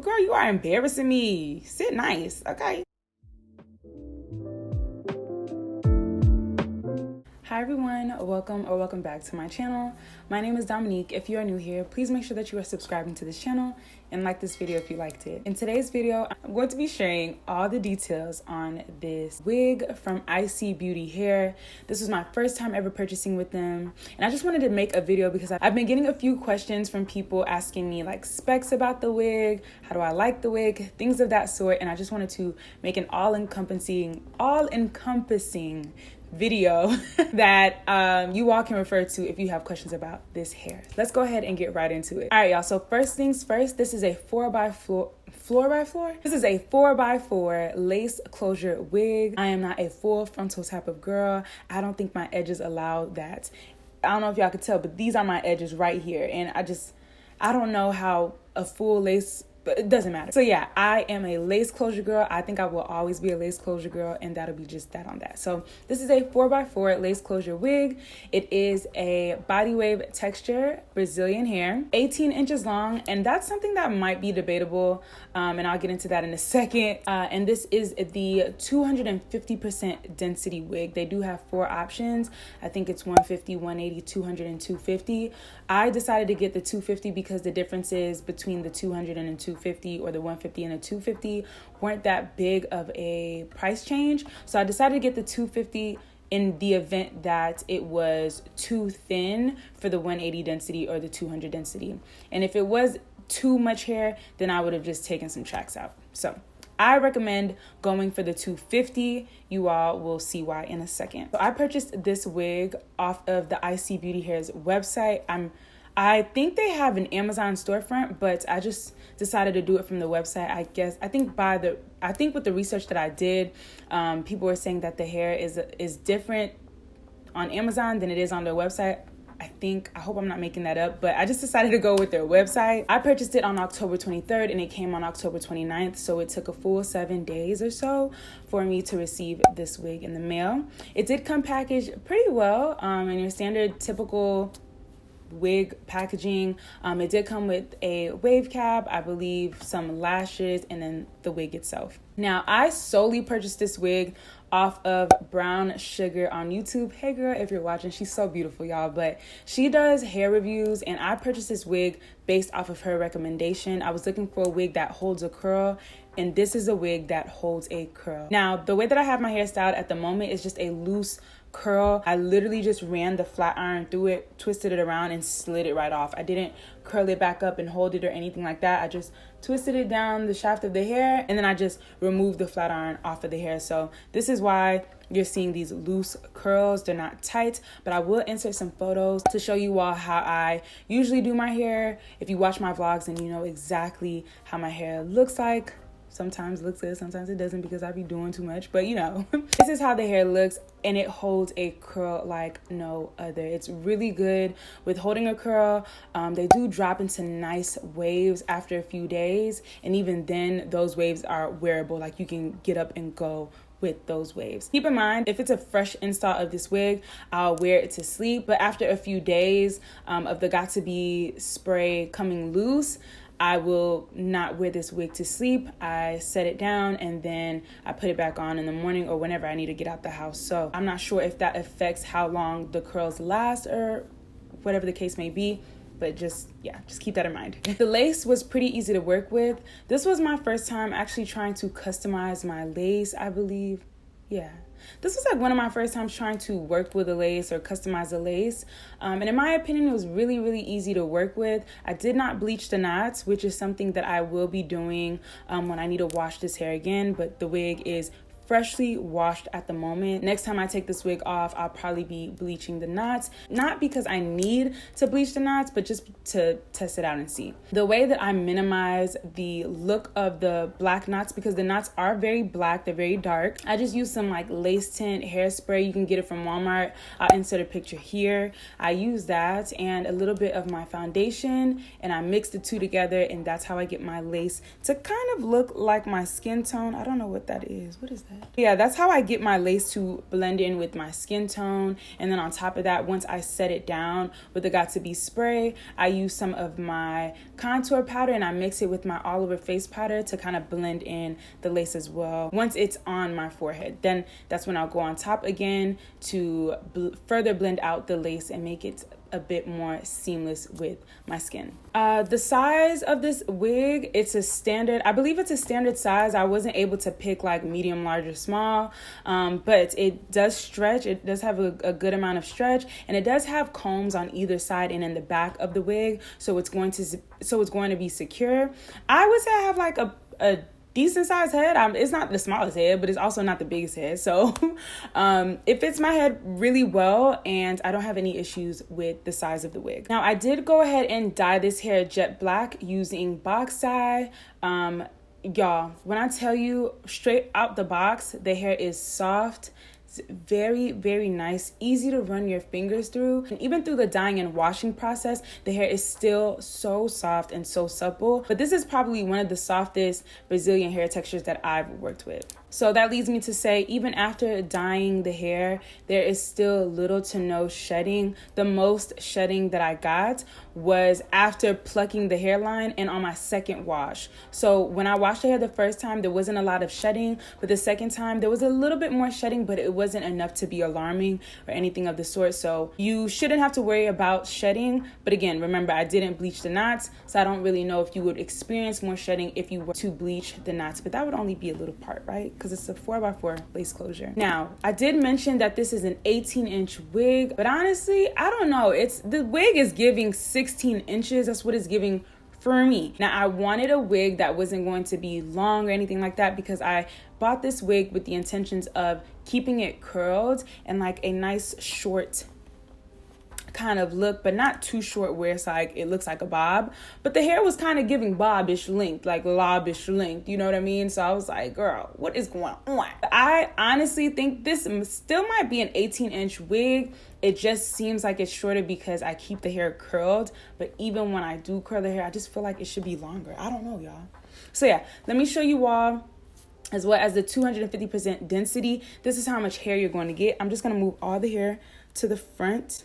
Girl, you are embarrassing me. Sit nice, okay? Hi everyone, welcome back to my channel. My name is Dominique. If you are new here, please make sure that you are subscribing to this channel and like this video if you liked it. In today's video, I'm going to be sharing all the details on this wig from Isee Beauty Hair. This was my first time ever purchasing with them, and I just wanted to make a video because I've been getting a few questions from people asking me like specs about the wig, how do I like the wig, things of that sort, and I just wanted to make an all-encompassing video that you all can refer to if you have questions about this hair. Let's go ahead and get right into it. All right, y'all, so first things first, this is a 4x4. This is a 4x4 lace closure wig. I am not a full frontal type of girl. I don't think my edges allow that. I don't know if y'all could tell, but these are my edges right here, and I don't know how a full lace, but it doesn't matter. So yeah, I am a lace closure girl. I think I will always be a lace closure girl, and that'll be just that on that. So this is a 4x4 lace closure wig. It is a body wave texture Brazilian hair, 18 inches long, and that's something that might be debatable, and I'll get into that in a second. And this is the 250% density wig. They do have 4 options. I think it's 150, 180, 200, and 250. I decided to get the 250 because the differences between the 200 and the 250, or the 150 and the 250, weren't that big of a price change. So I decided to get the 250 in the event that it was too thin for the 180 density or the 200 density. And if it was too much hair, then I would have just taken some tracks out. So I recommend going for the 250. You all will see why in a second. So I purchased this wig off of the Isee Beauty Hair's website. I think they have an Amazon storefront, but I just decided to do it from the website. I think with the research that I did, people were saying that the hair is different on Amazon than it is on their website. I hope I'm not making that up, but I just decided to go with their website. I purchased it on October 23rd and it came on October 29th. So it took a full 7 days or so for me to receive this wig in the mail. It did come packaged pretty well, in your standard typical wig packaging. It did come with a wave cap, I believe, some lashes, and then the wig itself. Now, I solely purchased this wig off of Brown Sugar on YouTube. Hey girl, if you're watching, she's so beautiful, y'all, but she does hair reviews, and I purchased this wig based off of her recommendation. I was looking for a wig that holds a curl, and this is a wig that holds a curl. Now, the way that I have my hair styled at the moment is just a loose curl. I literally just ran the flat iron through it, twisted it around, and slid it right off. I didn't curl it back up and hold it or anything like that. I just twisted it down the shaft of the hair, and then I just removed the flat iron off of the hair. So this is why you're seeing these loose curls. They're not tight, but I will insert some photos to show you all how I usually do my hair. If you watch my vlogs, then you know exactly how my hair looks like. Sometimes it looks good, sometimes it doesn't, because I be doing too much, but you know. This is how the hair looks, and it holds a curl like no other. It's really good with holding a curl. They do drop into nice waves after a few days, and even then those waves are wearable. Like, you can get up and go with those waves. Keep in mind, if it's a fresh install of this wig, I'll wear it to sleep, but after a few days of the Got To Be spray coming loose, I will not wear this wig to sleep. I set it down and then I put it back on in the morning or whenever I need to get out the house. So I'm not sure if that affects how long the curls last or whatever the case may be, but just keep that in mind. The lace was pretty easy to work with. This was my first time actually trying to customize my lace, I believe. Yeah. This was like one of my first times trying to work with a lace or customize a lace. And in my opinion, it was really, really easy to work with. I did not bleach the knots, which is something that I will be doing when I need to wash this hair again. But the wig is freshly washed at the moment. Next time I take this wig off, I'll probably be bleaching the knots. Not because I need to bleach the knots, but just to test it out and see. The way that I minimize the look of the black knots, because the knots are very black, they're very dark, I just use some like lace tint hairspray. You can get it from Walmart. I'll insert a picture here. I use that and a little bit of my foundation, and I mix the two together, and that's how I get my lace to kind of look like my skin tone. I don't know what that is. What is that? Yeah, that's how I get my lace to blend in with my skin tone. And then on top of that, once I set it down with the got2b spray, I use some of my contour powder and I mix it with my all over face powder to kind of blend in the lace as well. Once it's on my forehead, then that's when I'll go on top again to further blend out the lace and make it a bit more seamless with my skin. The size of this wig, it's a standard, I believe it's a standard size. I wasn't able to pick like medium, large, or small, but it does stretch. It does have a good amount of stretch, and it does have combs on either side and in the back of the wig, so it's going to be secure. I would say I have like a decent sized head. It's not the smallest head, but it's also not the biggest head. So it fits my head really well, and I don't have any issues with the size of the wig. Now, I did go ahead and dye this hair jet black using box dye. Y'all, when I tell you straight out the box, the hair is soft. It's very, very nice, easy to run your fingers through. And even through the dyeing and washing process, the hair is still so soft and so supple. But this is probably one of the softest Brazilian hair textures that I've worked with. So that leads me to say, even after dyeing the hair, there is still little to no shedding. The most shedding that I got was after plucking the hairline and on my second wash. So when I washed the hair the first time, there wasn't a lot of shedding, but the second time there was a little bit more shedding, but it wasn't enough to be alarming or anything of the sort. So you shouldn't have to worry about shedding. But again, remember, I didn't bleach the knots, so I don't really know if you would experience more shedding if you were to bleach the knots, but that would only be a little part, right? Because it's a 4x4 lace closure. Now, I did mention that this is an 18-inch wig, but honestly, I don't know. The wig is giving 16 inches. That's what it's giving for me. Now, I wanted a wig that wasn't going to be long or anything like that, because I bought this wig with the intentions of keeping it curled and like a nice short kind of look, but not too short where it's like it looks like a bob, but the hair was kind of giving bobbish length, like lobbish length, you know what I mean? So I was like, girl, what is going on? I honestly think this still might be an 18-inch wig. It just seems like it's shorter because I keep the hair curled, but even when I do curl the hair, I just feel like it should be longer. I don't know, y'all. So yeah, let me show you all as well as the 250% density. This is how much hair you're going to get. I'm just going to move all the hair to the front.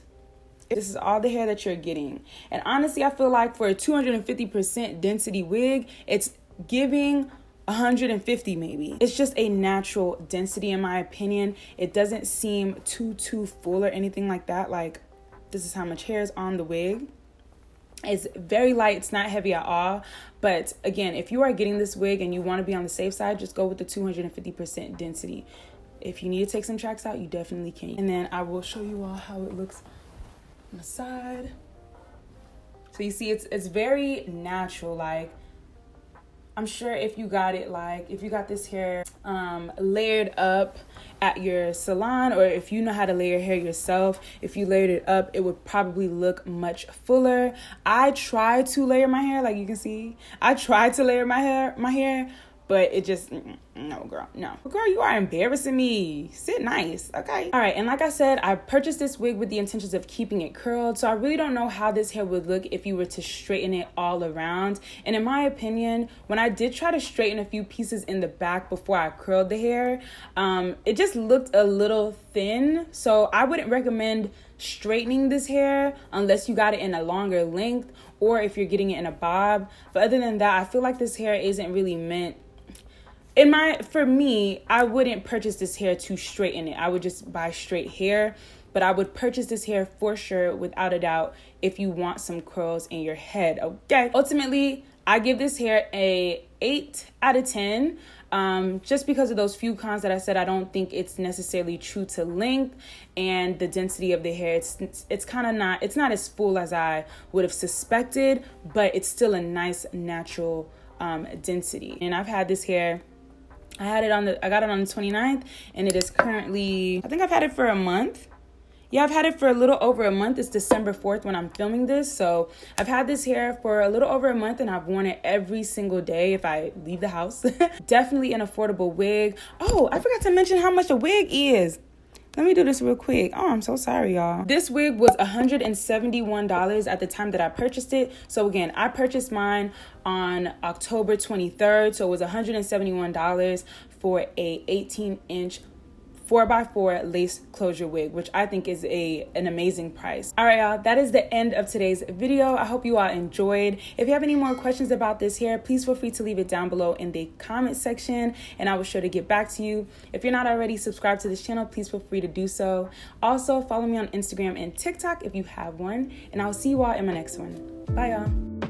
This is all the hair that you're getting. And honestly, I feel like for a 250% density wig, it's giving 150 maybe. It's just a natural density in my opinion. It doesn't seem too full or anything like that. Like, this is how much hair is on the wig. It's very light. It's not heavy at all. But again, if you are getting this wig and you want to be on the safe side, just go with the 250% density. If you need to take some tracks out, you definitely can. And then I will show you all how it looks on the side. So you see, it's very natural. Like, I'm sure if you got it, like if you got this hair layered up at your salon, or if you know how to layer hair yourself, if you layered it up, it would probably look much fuller. I tried to layer my hair, like you can see. I tried to layer my hair, but it just, no, girl, no. Girl, you are embarrassing me. Sit nice, okay? All right, and like I said, I purchased this wig with the intentions of keeping it curled, so I really don't know how this hair would look if you were to straighten it all around. And in my opinion, when I did try to straighten a few pieces in the back before I curled the hair, it just looked a little thin, so I wouldn't recommend straightening this hair unless you got it in a longer length or if you're getting it in a bob. But other than that, I feel like this hair isn't really meant, for me, I wouldn't purchase this hair to straighten it. I would just buy straight hair, but I would purchase this hair for sure, without a doubt, if you want some curls in your head, okay? Ultimately, I give this hair a 8 out of 10, just because of those few cons that I said. I don't think it's necessarily true to length, and the density of the hair, it's kind of not, it's not as full as I would have suspected, but it's still a nice natural density. And I've had this hair, I got it on the 29th, and it is currently, I think I've had it for a month. Yeah, I've had it for a little over a month. It's December 4th when I'm filming this. So I've had this hair for a little over a month, and I've worn it every single day if I leave the house. Definitely an affordable wig. Oh, I forgot to mention how much a wig is. Let me do this real quick. Oh, I'm so sorry, y'all. This wig was $171 at the time that I purchased it. So again, I purchased mine on October 23rd. So it was $171 for a 18-inch 4x4 lace closure wig, which I think is an amazing price. All right, y'all, that is the end of today's video. I hope you all enjoyed. If you have any more questions about this hair, please feel free to leave it down below in the comment section, and I will sure to get back to you. If you're not already subscribed to this channel, please feel free to do so. Also, follow me on Instagram and TikTok if you have one, and I'll see you all in my next one. Bye, y'all.